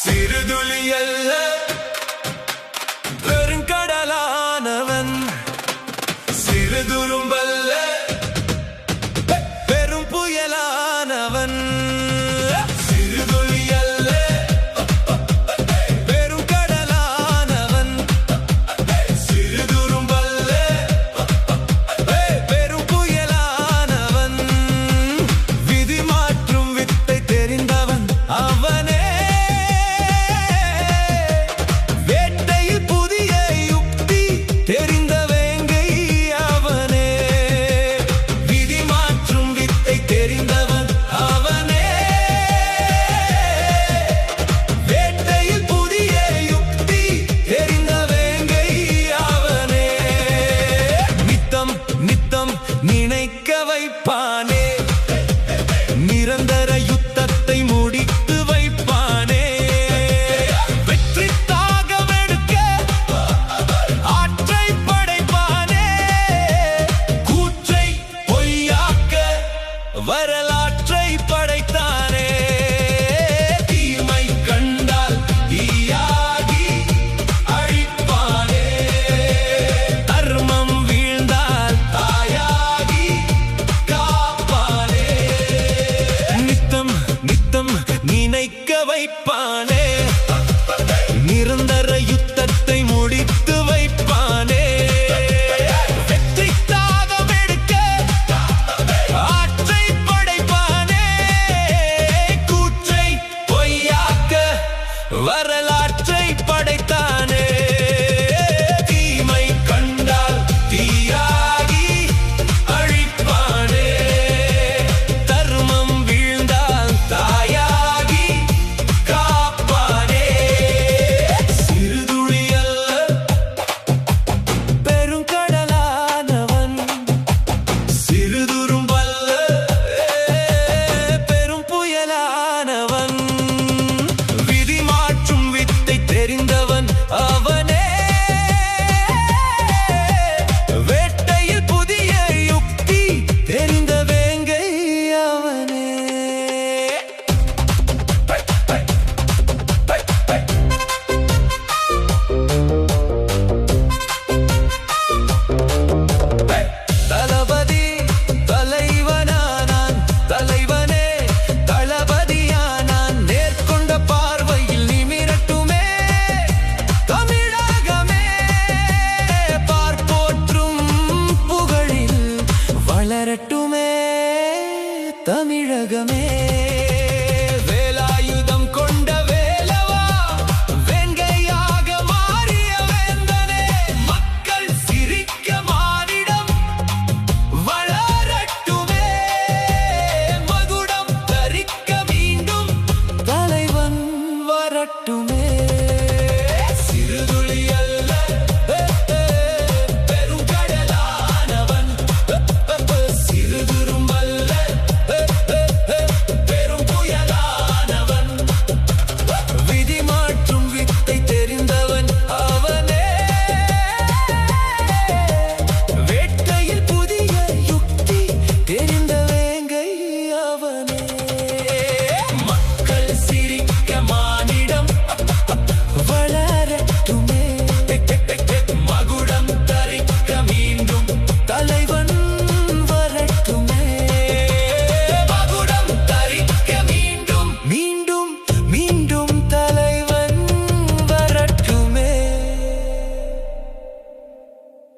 சிறுதுளி அல்ல பெருங்கடலானவன், சிறுதுரும்பல்ல பெரும் புயலானவன். சிறுதுளி அல்ல பெருங்கடலானவன், சிறுதுரும்பல்ல பெரும் புயலானவன். விதி மாற்றும் வித்தை தெரிந்தவன் அவனே. நினைக்க வைப்பானே, நிரந்தர யுத்தத்தை முடித்து வைப்பானே. வெற்றி தாகமெடுக்க ஆற்றை படைப்பானே, கூற்றை பொய்யாக்க வரலாற்றை படைத்தானே. தீமை கண்டால் தீயாகி அழிப்பானே, தர்மம் வீழ்ந்தால் நினைக்க வைப்பானே, நிரந்தர யுத்தத்தை முடித்து வைப்பானே. வெற்றி தாகமெடுக்க ஆற்றை படைப்பானே, கூற்றை பொய்யாக்க வர